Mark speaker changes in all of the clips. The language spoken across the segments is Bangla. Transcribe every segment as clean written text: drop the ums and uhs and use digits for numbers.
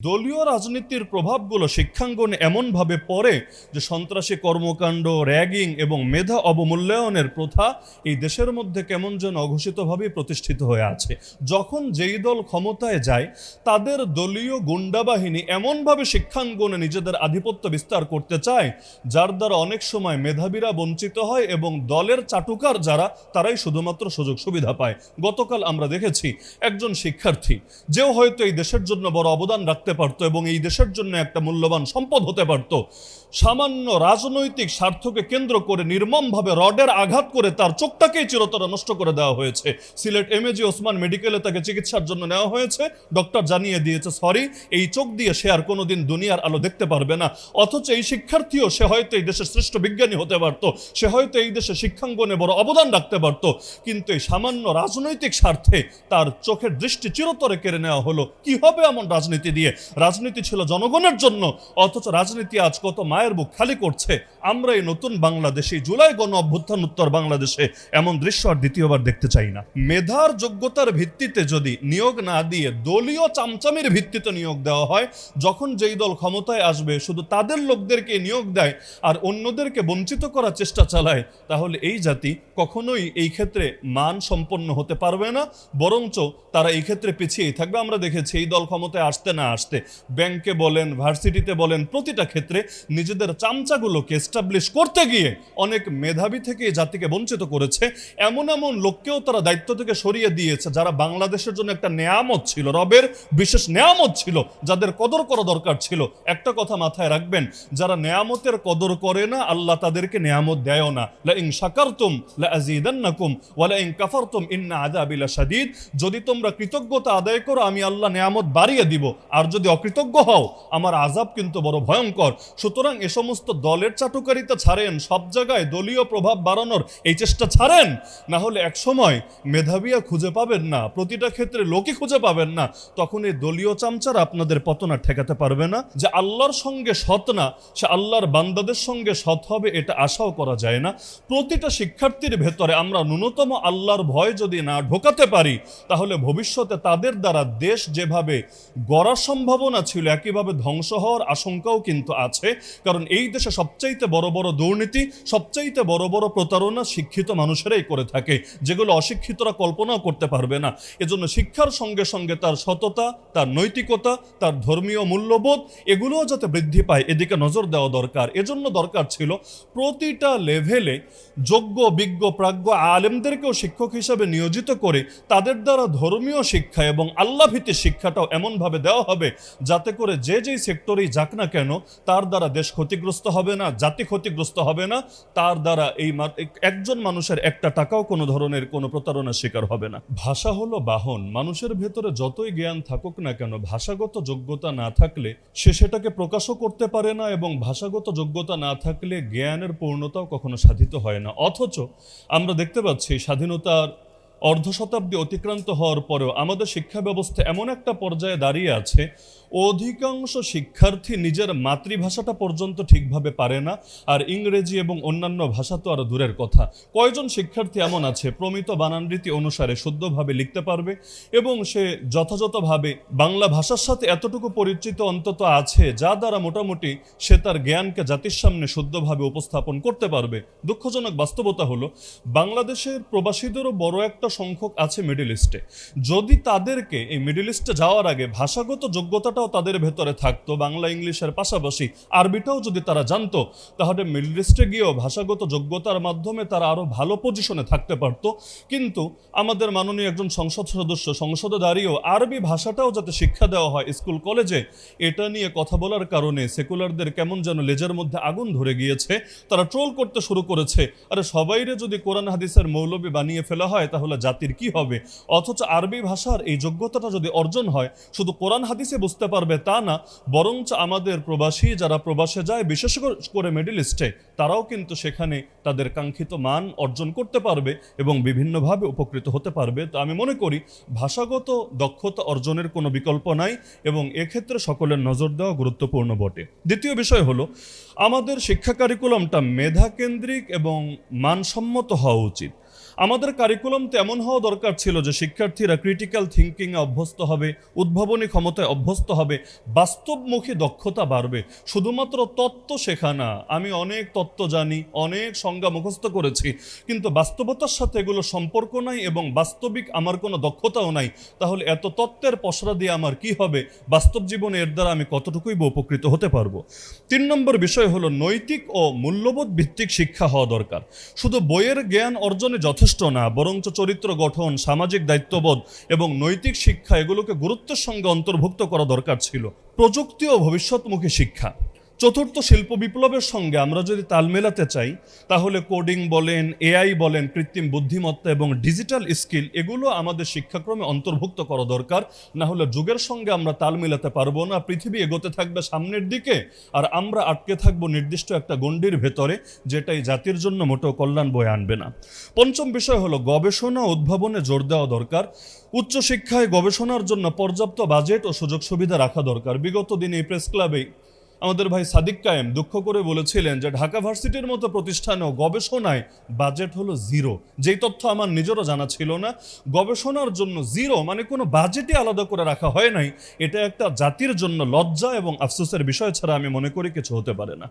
Speaker 1: দলীয় রাজনীতির প্রভাবগুলো শিক্ষাঙ্গনে এমনভাবে পড়ে যে সন্ত্রাসী কর্মকাণ্ড, র্যাগিং এবং মেধা অবমূল্যায়নের প্রথা এই দেশের মধ্যে কেমন যেন অঘোষিতভাবেই প্রতিষ্ঠিত হয়ে আছে। যখন যেই দল ক্ষমতায় যায় তাদের দলীয় গুন্ডাবাহিনী এমনভাবে শিক্ষাঙ্গনে নিজেদের আধিপত্য বিস্তার করতে চায় যার দ্বারা অনেক সময় মেধাবীরা বঞ্চিত হয় এবং দলের চাটুকার যারা তারাই শুধুমাত্র সুযোগ সুবিধা পায়। গতকাল আমরা দেখেছি একজন শিক্ষার্থী যেও হয়তো এই দেশের জন্য বড় অবদান রাখতে পারতো এবং এই দেশের জন্য একটা মূল্যবান সম্পদ হতে পারত, সামান্য রাজনৈতিক স্বার্থকে কেন্দ্র করে নির্মমভাবে রডের আঘাত করে তার চোখটাকেই চিরতরে নষ্ট করে দেওয়া হয়েছে। সিলেট এমএজি ওসমান মেডিকেলে তাকে চিকিৎসার জন্য নেওয়া হয়েছে। ডক্টর জানিয়ে দিয়েছে সরি, এই চোখ দিয়ে সে আর কোনোদিন দুনিয়ার আলো দেখতে পারবে না। অথচ এই শিক্ষার্থীও সে হয়তো এই দেশের শ্রেষ্ঠ বিজ্ঞানী হতে পারত, সে হয়তো এই দেশে শিক্ষাঙ্গনে বড় অবদান রাখতে পারত, কিন্তু এই সামান্য রাজনৈতিক স্বার্থে তার চোখের দৃষ্টি চিরতরে কেড়ে নেওয়া হলো। কি হবে এমন রাজনীতি দিয়ে? রাজনীতি ছিল জনগণের জন্য, অথচ রাজনীতি আজ কত মায়ের বুক খালি করছে। আমরা এই নতুন বাংলাদেশে, জুলাই গণ অভ্যুত্থান উত্তর বাংলাদেশে এমন দৃশ্য আর দ্বিতীয়বার দেখতে চাই না। মেধার যোগ্যতার ভিত্তিতে যদি নিয়োগ না দিয়ে দলীয় চামচামির ভিত্তিতে নিয়োগ দেওয়া হয়, যখন যেই দল ক্ষমতায় আসবে শুধু তাদের লোকদেরকে নিয়োগ দেয় আর অন্যদেরকে বঞ্চিত করার চেষ্টা চালায়, তাহলে এই জাতি কখনোই এই ক্ষেত্রে মান সম্পন্ন হতে পারবে না, বরঞ্চ তারা এই ক্ষেত্রে পিছিয়েই থাকবে। আমরা দেখেছি এই দল ক্ষমতায় আসতে না আসতে ব্যাংকে বলেন, ভার্সিটিতে বলেন, প্রতিটা ক্ষেত্রে নিজেদের চামচাগুলোকে এস্টাবলিশ করতে গিয়ে অনেক মেধাবী থেকে জাতিকে বঞ্চিত করেছে। এমন এমন লোককেও তারা দায়িত্ব থেকে সরিয়ে দিয়েছে যারা বাংলাদেশের জন্য একটা নেয়ামত ছিল, রবের বিশেষ নেয়ামত ছিল, যাদের কদর করা দরকার ছিল। একটা কথা মাথায় রাখবেন, যারা নেয়ামতের কদর করে না আল্লাহ তাদেরকে নেয়ামত দেয়ও না। লা ইন শাকারতুম লা আযীদান্নাকুম ওয়া লা ইন কাফারতুম ইন্না আযাবি লাশাদীদ। যদি তোমরা কৃতজ্ঞতা আদায় করো আমি আল্লাহ নেয়ামত বাড়িয়ে দিব, আর যদি অকৃতজ্ঞ হও আমার আযাব কিন্তু বড় ভয়ঙ্কর। সুতরাং এ সমস্ত দলের চাটুকারিতা ছাড়েন, সব জায়গায় দলীয় প্রভাব বাড়ানোর এই চেষ্টা ছাড়েন, না হলে এক সময় মেধাবীয়া খুঁজে পাবেন না, প্রতিটা ক্ষেত্রে লোকই খুঁজে পাবেন না। তখন এই দলীয় চামচারা আপনাদের পতন আর ঠেকাতে পারবে না। যে আল্লাহর সঙ্গে সৎ না সে আল্লাহর বান্দাদের সঙ্গে সৎ হবে এটা আশাও করা যায় না। প্রতিটা শিক্ষার্থীর ভেতরে আমরা ন্যূনতম আল্লাহর ভয় যদি না ঢোকাতে পারি, তাহলে ভবিষ্যতে তাদের দ্বারা দেশ যেভাবে গড়ার সম্ভাবনা ছিল একইভাবে ধ্বংস হওয়ার আশঙ্কাও কিন্তু আছে। কারণ এই দেশে সবচাইতে বড় বড় দুর্নীতি, সবচাইতে বড় বড় প্রতারণা শিক্ষিত মানুষেরাই করে থাকে, যেগুলো অশিক্ষিতরা কল্পনাও করতে পারবে না। এজন্য শিক্ষার সঙ্গে সঙ্গে তার সততা, তার নৈতিকতা, তার ধর্মীয় মূল্যবোধ এগুলোও যাতে বৃদ্ধি পায় এদিকে নজর দেওয়া দরকার। এজন্য দরকার ছিল প্রতিটা লেভেলে যোগ্য, বিজ্ঞ, প্রাজ্ঞ আলেমদেরকেও শিক্ষক হিসাবে নিয়োজিত করে তাদের দ্বারা ধর্মীয় শিক্ষা এবং আল্লাহভীতির শিক্ষাটাও এমনভাবে দেওয়া হবে যাতে করে যে যেই সেক্টরেই যাক না কেন তার দ্বারা দেশ ক্ষতিগ্রস্ত হবে না, জাতি ক্ষতিগ্রস্ত হবে না, তার দ্বারা এই একজন মানুষের একটা টাকাও কোনো ধরনের কোনো প্রতারণার শিকার হবে না। ভাষা হলো বাহন, মানুষের ভেতরে যতই জ্ঞান থাকুক না কেন ভাষাগত যোগ্যতা না থাকলে সে সেটাকে প্রকাশও করতে পারে না, এবং ভাষাগত যোগ্যতা না থাকলে জ্ঞানের পূর্ণতাও কখনো সাধিত হয় না। অথচ আমরা দেখতে পাচ্ছি স্বাধীনতার অর্ধ শতাব্দী অতিক্রান্ত হওয়ার পরেও আমাদের শিক্ষা ব্যবস্থা এমন একটা পর্যায়ে দাঁড়িয়ে আছে, অধিকাংশ শিক্ষার্থী নিজের মাতৃভাষাটা পর্যন্ত ঠিকভাবে পারে না, আর ইংরেজি এবং অন্যান্য ভাষা তো আরো দূরের কথা। কয়জন শিক্ষার্থী এমন আছে প্রমিত বানানরীতি অনুসারে শুদ্ধভাবে লিখতে পারবে এবং সে যথাযথভাবে বাংলা ভাষার সাথে এতটুকু পরিচিত অন্তত আছে যা দ্বারা মোটামুটি সে তার জ্ঞানকে জাতির সামনে শুদ্ধভাবে উপস্থাপন করতে পারবে? দুঃখজনক বাস্তবতা হলো বাংলাদেশের প্রবাসীদেরও বড় একটা সংখ্যক আছে মিডল ইস্টে। যদি তাদেরকে এই মিডল ইস্টে যাওয়ার আগে ভাষাগত যোগ্যতাটাও তাদের ভেতরে থাকতো, বাংলা ইংলিশের পাশাপাশি আরবিটাও যদি তারা জানতো, তাহলে মিডল ইস্টে গিয়েও ভাষাগত যোগ্যতার মাধ্যমে তারা আরো ভালো পজিশনে থাকতে পারত। কিন্তু আমাদের মাননীয় একজন সংসদ সদস্য সংসদে দাঁড়িয়েও আরবি ভাষাটাও যাতে শিক্ষা দেওয়া হয় স্কুল কলেজে, এটা নিয়ে কথা বলার কারণে সেকুলারদের কেমন যেন লেজের মধ্যে আগুন ধরে গিয়েছে। তারা ট্রোল করতে শুরু করেছে, আরে সবাইরে যদি কোরআন হাদিসের মৌলবী বানিয়ে ফেলা হয় তাহলে জাতির কি হবে? অথচ আরবি ভাষার এই যোগ্যতাটা যদি অর্জন হয়, শুধু কোরআন হাদিসে বুঝতে পারবে তা না, বরঞ্চ আমাদের প্রবাসী যারা প্রবাসে যায় বিশেষ করে মিডল ইস্টে, তারাও কিন্তু সেখানে তাদের কাঙ্ক্ষিত মান অর্জন করতে পারবে এবং বিভিন্নভাবে উপকৃত হতে পারবে। তো আমি মনে করি ভাষাগত দক্ষতা অর্জনের কোনো বিকল্প নাই এবং এক্ষেত্রে সকলের নজর দেওয়া গুরুত্বপূর্ণ বটে। দ্বিতীয় বিষয় হলো আমাদের শিক্ষা কারিকুলামটা মেধা কেন্দ্রিক এবং মানসম্মত হওয়া উচিত। আমাদের কারিকুলাম তো এমন হওয়া দরকার ছিল যে শিক্ষার্থীরা ক্রিটিক্যাল থিঙ্কিংয়ে অভ্যস্ত হবে, উদ্ভাবনী ক্ষমতায় অভ্যস্ত হবে, বাস্তবমুখী দক্ষতা বাড়বে। শুধুমাত্র তত্ত্ব শেখা না, আমি অনেক তত্ত্ব জানি, অনেক সংজ্ঞা মুখস্থ করেছি, কিন্তু বাস্তবতার সাথে এগুলো সম্পর্ক নাই এবং বাস্তবিক আমার কোনো দক্ষতাও নাই, তাহলে এত তত্ত্বের পসরা দিয়ে আমার কি হবে? বাস্তব জীবনে এর দ্বারা আমি কতটুকুই বা উপকৃত হতে পারবো? 3 নম্বর বিষয় হলো নৈতিক ও মূল্যবোধ ভিত্তিক শিক্ষা হওয়া দরকার। শুধু বইয়ের জ্ঞান অর্জনে যথেষ্ট না, বরঞ্চ চরিত্র গঠন, সামাজিক দায়িত্ববোধ এবং নৈতিক শিক্ষা এগুলোকে গুরুত্বের সঙ্গে অন্তর্ভুক্ত করা দরকার ছিল। প্রযুক্তি ও ভবিষ্যৎমুখী শিক্ষা। চতুর্থ শিল্প বিপ্লবের সঙ্গে আমরা যদি তাল মেলাতে চাই, তাহলে কোডিং বলেন, এআই বলেন, কৃত্রিম বুদ্ধিমত্তা এবং ডিজিটাল স্কিল এগুলো আমাদের শিক্ষাক্রমে অন্তর্ভুক্ত করা দরকার। না হলে যুগের সঙ্গে আমরা তাল মেলাতে পারবো না। পৃথিবী এগোতে থাকবে সামনের দিকে, আর আমরা আটকে থাকবো নির্দিষ্ট একটা গণ্ডির ভেতরে, যেটাই জাতির জন্য মোটেও কল্যাণ বয়ে আনবে না। পঞ্চম বিষয় হলো গবেষণা ও উদ্ভাবনে জোর দেওয়া দরকার। উচ্চশিক্ষায় গবেষণার জন্য পর্যাপ্ত বাজেট ও সুযোগ সুবিধা রাখা দরকার। বিগত দিনে এই প্রেস ক্লাবে আমাদের ভাই সাদিক কায়েম দুঃখ করে বলেছিলেন যে ঢাকা ভার্সিটির মতো প্রতিষ্ঠানেও গবেষণায় বাজেট হলো জিরো, যেই তথ্য আমার নিজেরও জানা ছিল না। গবেষণার জন্য জিরো মানে কোনো বাজেটই আলাদা করে রাখা হয় নাই। এটা একটা জাতির জন্য লজ্জা এবং আফসোসের বিষয় ছাড়া আমি মনে করি কিছু হতে পারে না।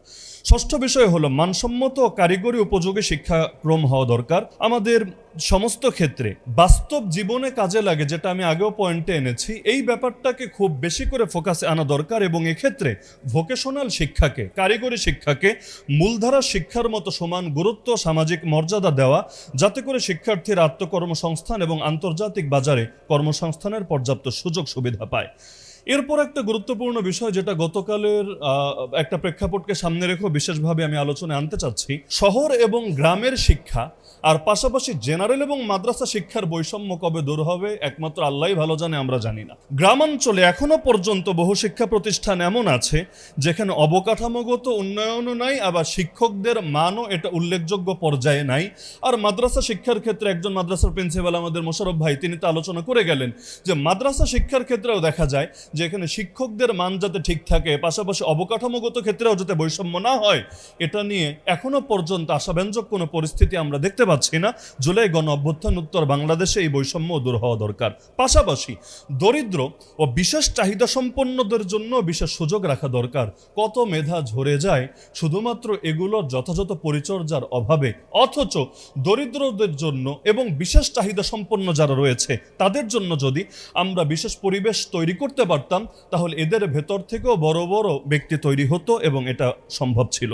Speaker 1: ষষ্ঠ বিষয় হলো মানসম্মত ও কারিগরি উপযোগী শিক্ষাক্রম হওয়া দরকার। আমাদের সমস্ত ক্ষেত্রে বাস্তব জীবনে কাজে লাগে, যেটা আমি আগেও পয়েন্টে এনেছি, এই ব্যাপারটাকে খুব বেশি করে ফোকাসে আনা দরকার এবং এক্ষেত্রে ভোকেশনাল শিক্ষাকে, কারিগরি শিক্ষাকে মূলধারা শিক্ষার মতো সমান গুরুত্ব, সামাজিক মর্যাদা দেওয়া, যাতে করে শিক্ষার্থীরা আত্মকর্মসংস্থান এবং আন্তর্জাতিক বাজারে কর্মসংস্থানের পর্যাপ্ত সুযোগ সুবিধা পায়। এরপর একটা গুরুত্বপূর্ণ বিষয় যেটা গতকালের একটা প্রেক্ষাপটকে সামনে রেখে বিশেষভাবে আমি আলোচনায় আনতে চাচ্ছি, শহর এবং গ্রামের শিক্ষা আর পাশাপাশি জেনারেল এবং মাদ্রাসা শিক্ষার বৈষম্য কবে দূর হবে একমাত্র আল্লাহই ভালো জানে, আমরা জানি না। গ্রামাঞ্চলে এখনো পর্যন্ত বহু শিক্ষা প্রতিষ্ঠান এমন আছে যেখানে অবকাঠামোগত উন্নয়নও নাই, আবার শিক্ষকদের মানও এটা উল্লেখযোগ্য পর্যায়ে নাই। আর মাদ্রাসা শিক্ষার ক্ষেত্রে একজন মাদ্রাসার প্রিন্সিপাল আমাদের মোশাররফ ভাই, তিনি তো আলোচনা করে গেলেন যে মাদ্রাসা শিক্ষার ক্ষেত্রেও দেখা যায় যে এখানে শিক্ষকদের মান যাতে ঠিক থাকে, পাশাপাশি অবকাঠামোগত ক্ষেত্রেও যাতে বৈষম্য না হয়, এটা নিয়ে এখনো পর্যন্ত আশাব্যঞ্জক কোনো পরিস্থিতি আমরা দেখতে পাচ্ছি না। জুলাই গণ অভ্যুত্থান উত্তর বাংলাদেশে এই বৈষম্য দূর হওয়া দরকার। পাশাপাশি দরিদ্র ও বিশেষ চাহিদা সম্পন্নদের জন্য বিশেষ সুযোগ রাখা দরকার। কত মেধা ঝরে যায় শুধুমাত্র এগুলোর যথাযথ পরিচর্যার অভাবে, অথচ দরিদ্রদের জন্য এবং বিশেষ চাহিদা সম্পন্ন যারা রয়েছে তাদের জন্য যদি আমরা বিশেষ পরিবেশ তৈরি করতে পারতাম, তাহলে এদের ভেতর থেকেও বড় বড় ব্যক্তি তৈরি হতো এবং এটা সম্ভব ছিল।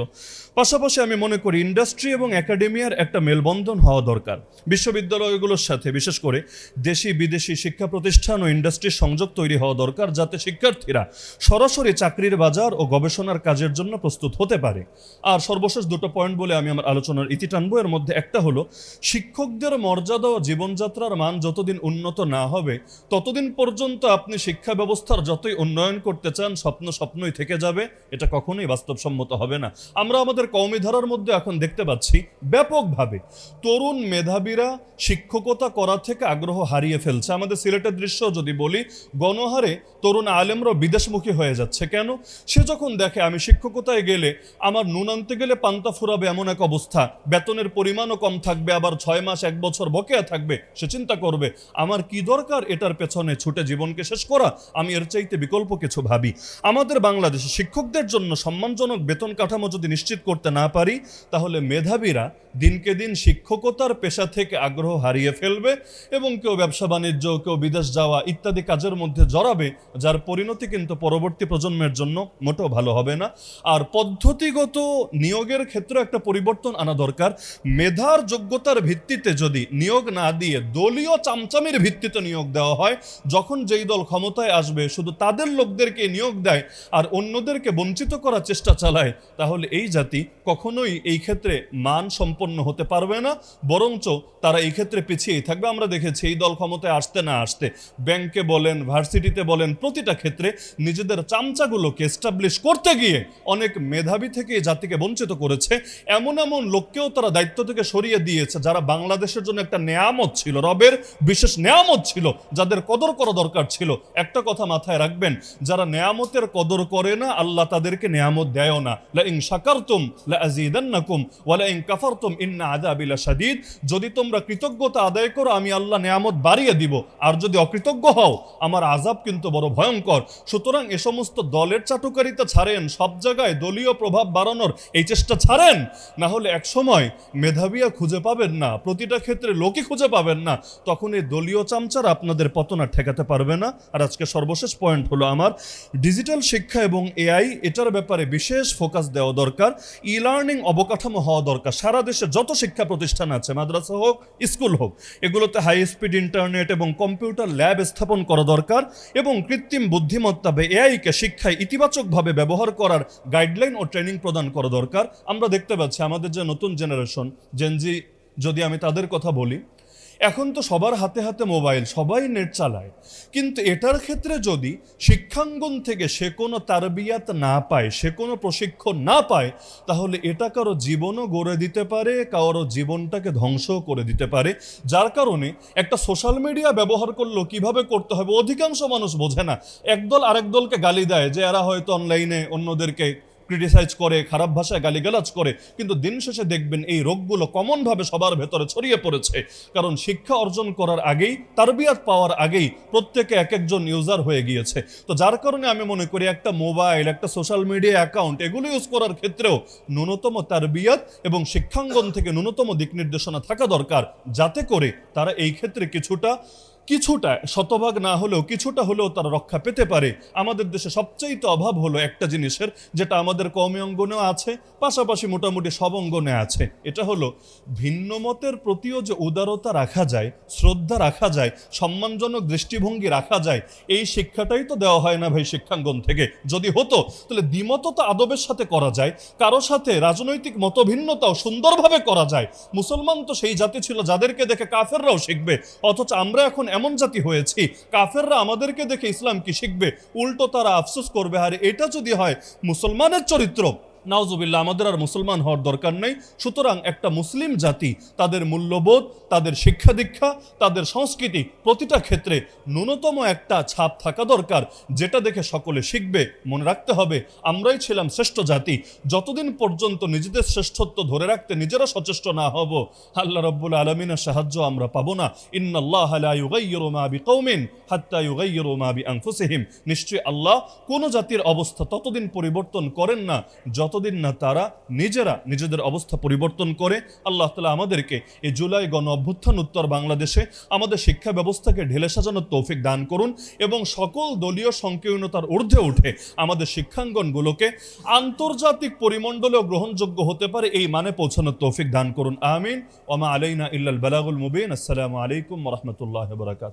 Speaker 1: পাশাপাশি আমি মনে করি ইন্ডাস্ট্রি এবং একাডেমিয়ার একটা মেলবন্ধন হওয়া দরকার। বিশ্ববিদ্যালয়গুলোর সাথে বিশেষ করে দেশি বিদেশি শিক্ষা প্রতিষ্ঠান ও ইন্ডাস্ট্রির সংযোগ তৈরি হওয়া দরকার, যাতে শিক্ষার্থীরা সরাসরি চাকরির বাজার ও গবেষণার কাজের জন্য প্রস্তুত হতে পারে। আর সর্বশেষ দুটো পয়েন্ট বলে আমি আমার আলোচনার ইতি টানবো। এর মধ্যে একটা হলো শিক্ষকদের মর্যাদা ও জীবনযাত্রার মান যতদিন উন্নত না হবে ততদিন পর্যন্ত আপনি শিক্ষা ব্যবস্থার যতই উন্নয়ন করতে চান স্বপ্নই থেকে যাবে, এটা কখনোই বাস্তবসম্মত হবে না। আমরা আমাদের কওমি ধারার মধ্যে এখন দেখতে পাচ্ছি ব্যাপকভাবে তরুণ মেধাবীরা শিক্ষকতা করা থেকে আগ্রহ হারিয়ে ফেলছে। আমাদের সিলেটের দৃশ্য যদি বলি, গণহারে তরুণ আলেমরাও বিদেশমুখী হয়ে যাচ্ছে। কেন? সে যখন দেখে আমি শিক্ষকতায় গেলে আমার নুন আনতে গেলে পান্তা ফুরাবে এমন এক অবস্থা, বেতনের পরিমাণও কম থাকবে, আবার 6 মাস 1 বছর বকেয়া থাকবে, সে চিন্তা করবে আমার কি দরকার এটার পেছনে ছুটে জীবনকে শেষ করা, আমি এর চাইতে বিকল্প কিছু ভাবি। আমাদের বাংলাদেশে শিক্ষকদের জন্য সম্মানজনক বেতন কাঠামো যদি নিশ্চিত করতে না পারি, তাহলে মেধাবীরা দিনকে দিন শিক্ষকতার পেশা থেকে আগ্রহ হারিয়ে ফেলবে এবং কেউ ব্যবসা বাণিজ্য, কেউ বিদেশ যাওয়া ইত্যাদি কাজের মধ্যে জড়াবে, যার পরিণতি কিন্তু পরবর্তী প্রজন্মের জন্য মোটেও ভালো হবে না। আর পদ্ধতিগত নিয়োগের ক্ষেত্রে একটা পরিবর্তন আনা দরকার। মেধার যোগ্যতার ভিত্তিতে যদি নিয়োগ না দিয়ে দলীয় চামচামির ভিত্তিতে নিয়োগ দেওয়া হয়, যখন যেই দল ক্ষমতায় আসবে শুধু তাদের লোকদেরকে নিয়োগ দেয় আর অন্যদেরকে বঞ্চিত করার চেষ্টা চালায়, তাহলে এই জাতি কখনোই এই ক্ষেত্রে মান সম্পন্ন হতে পারবে না, বরঞ্চ তারা এই ক্ষেত্রে পিছিয়েই থাকবে। আমরা দেখেছি এই দল ক্ষমতায় আসতে না আসতে ব্যাংকে বলেন, ভার্সিটিতে বলেন, প্রতিটা ক্ষেত্রে নিজেদের চামচাগুলোকে এস্টাবলিশ করতে গিয়ে অনেক মেধাবী থেকে এই জাতিকে বঞ্চিত করেছে। এমন এমন লোককেও তারা দায়িত্ব থেকে সরিয়ে দিয়েছে যারা বাংলাদেশের জন্য একটা নেয়ামত ছিল, রবের বিশেষ নেয়ামত ছিল, যাদের কদর করা দরকার ছিল। একটা কথা মাথায় রাখবেন, যারা নেয়ামতের কদর করে না, আল্লাহ তাদেরকে নেয়ামত দেয়ও না। লা ইন শাকারতুম লা আযীদান্নাকুম ওয়া লা ইন কাফারতুম ইন্না আযাবি লাশাদীদ, যদি তোমরা কৃতজ্ঞতা আদায় করো আমি আল্লাহ নেয়ামত বাড়িয়ে দিব, আর যদি অকৃতজ্ঞ হও আমার আযাব কিন্তু বড় ভয়ঙ্কর। সুতরাং এ সমস্ত দলের চাটুকারিতা ছাড়েন, সব জায়গায় দলীয় প্রভাব বাড়ানোর এই চেষ্টা ছাড়েন, না হলে এক সময় মেধাবীয়া খুঁজে পাবেন না, প্রতিটা ক্ষেত্রে লোকই খুঁজে পাবেন না, তখন এই দলীয় চামচারা আপনাদের পতন আর ঠেকাতে পারবে না। আর আজকে সর্বশেষ পয়েন্ট হলো আমার, ডিজিটাল শিক্ষা এবং এআই এটার ব্যাপারে বিশেষ ফোকাস দেওয়া দরকার। ই লার্নিং অবকাঠামো হওয়া দরকার। সারা দেশে যত শিক্ষা প্রতিষ্ঠান আছে, মাদ্রাসা হোক স্কুল হোক, এগুলোতে হাই স্পিড ইন্টারনেট এবং কম্পিউটার ল্যাব স্থাপন করা দরকার, এবং কৃত্রিম বুদ্ধিমত্তা বা এআইকে শিক্ষায় ইতিবাচকভাবে ব্যবহার করার গাইডলাইন ও ট্রেনিং প্রদান করা দরকার। আমরা দেখতে পাচ্ছি আমাদের যে নতুন জেনারেশন জেনজি, যদি আমি তাদের কথা বলি, এখন তো সবার হাতে হাতে মোবাইল, সবাই নেট চালায়, কিন্তু এটার ক্ষেত্রে যদি শিক্ষাঙ্গন থেকে সে কোনো তারবিয়াত না পায়, সে কোনো প্রশিক্ষণ না পায়, তাহলে এটা কারো জীবনও গড়ে দিতে পারে, কারো জীবনটাকে ধ্বংস করে দিতে পারে। যার কারণে একটা সোশ্যাল মিডিয়া ব্যবহার করলেও কিভাবে করতে হবে অধিকাংশ মানুষ বোঝে না। একদল আরেক দলকে গালি দেয় যে এরা হয়তো অনলাইনে অন্যদেরকে ক্রিটিসাইজ করে, খারাপ ভাষায় গালিগালাজ করে, কিন্তু দিন শেষে দেখবেন এই রোগগুলো কমনভাবে সবার ভেতরে ছড়িয়ে পড়েছে। কারণ শিক্ষা অর্জন করার আগেই, তারবিয়াত পাওয়ার আগেই প্রত্যেকে এক একজন ইউজার হয়ে গিয়েছে। তো যার কারণে আমি মনে করি একটা মোবাইল, একটা সোশ্যাল মিডিয়া অ্যাকাউন্ট এগুলো ইউজ করার ক্ষেত্রেও ন্যূনতম তারবিয়াত এবং শিক্ষাঙ্গন থেকে ন্যূনতম দিক নির্দেশনা থাকা দরকার, যাতে করে তারা এই ক্ষেত্রে কিছুটা শতভাগ না হলেও কিছুটা হলেও তারা রক্ষা পেতে পারে। আমাদের দেশে সবচাইতে অভাব হলো একটা জিনিসের, যেটা আমাদের কওমি অঙ্গনেও আছে, পাশাপাশি মোটামুটি সব অঙ্গনে আছে। এটা হলো ভিন্ন মতের প্রতিও যে উদারতা রাখা যায়, শ্রদ্ধা রাখা যায়, সম্মানজনক দৃষ্টিভঙ্গি রাখা যায়, এই শিক্ষাটাই তো দেওয়া হয় না ভাই শিক্ষাঙ্গন থেকে। যদি হতো তাহলে দ্বিমত তো আদবের সাথে করা যায়, কারো সাথে রাজনৈতিক মতভিন্নতাও সুন্দরভাবে করা যায়। মুসলমান তো সেই জাতি ছিল যাদেরকে দেখে কাফেররাও শিখবে, অথচ আমরা এখন এমন জাতি হয়েছি কাফেররা আমাদেরকে দেখে ইসলাম কি শিখবে, উল্টো তারা আফসোস করবে। আর এটা যদি হয় মুসলমানের চরিত্র, নাউজুবিল্লাহ, আমাদের আর মুসলমান হওয়ার দরকার নেই। সুতরাং একটা মুসলিম জাতি তাদের মূল্যবোধ, তাদের শিক্ষা দীক্ষা, তাদের সংস্কৃতি প্রতিটা ক্ষেত্রে ন্যূনতম একটা ছাপ থাকা দরকার, যেটা দেখে সকলে শিখবে। মনে রাখতে হবে আমরাই ছিলাম শ্রেষ্ঠ জাতি। যতদিন পর্যন্ত নিজেদের শ্রেষ্ঠত্ব ধরে রাখতে নিজেরা সচেষ্ট না হব, আল্লাহ রাব্বুল আলামিনের সাহায্য আমরা পাবো না। ইন্নাল্লাহা লা ইউগাইয়িরু মা বিকওমিন হাত্তা ইউগাইয়িরু মা বিআনফুসিহিম, নিশ্চয়ই আল্লাহ কোন জাতির অবস্থা ততদিন পরিবর্তন করেন না যতদিন না তারা নিজেরা নিজেদের অবস্থা পরিবর্তন করে। আল্লাহ তাআলা আমাদেরকে এই জুলাই গণ অভ্যুত্থান উত্তর বাংলাদেশে আমাদের শিক্ষা ব্যবস্থাকে ঢেলে সাজানোর তৌফিক দান করুন, এবং সকল দলীয় সংকীর্ণতার ঊর্ধ্বে উঠে আমাদের শিক্ষাঙ্গনগুলোকে আন্তর্জাতিক পরিমণ্ডলেও গ্রহণযোগ্য হতে পারে এই মানে পৌঁছানোর তৌফিক দান করুন। আমিন। ওয়া মা আলাইনা ইল্লাল বালাগুল মুবিন। আসসালামু আলাইকুম ওয়া রাহমাতুল্লাহি ওয়া বারাকাতুহু।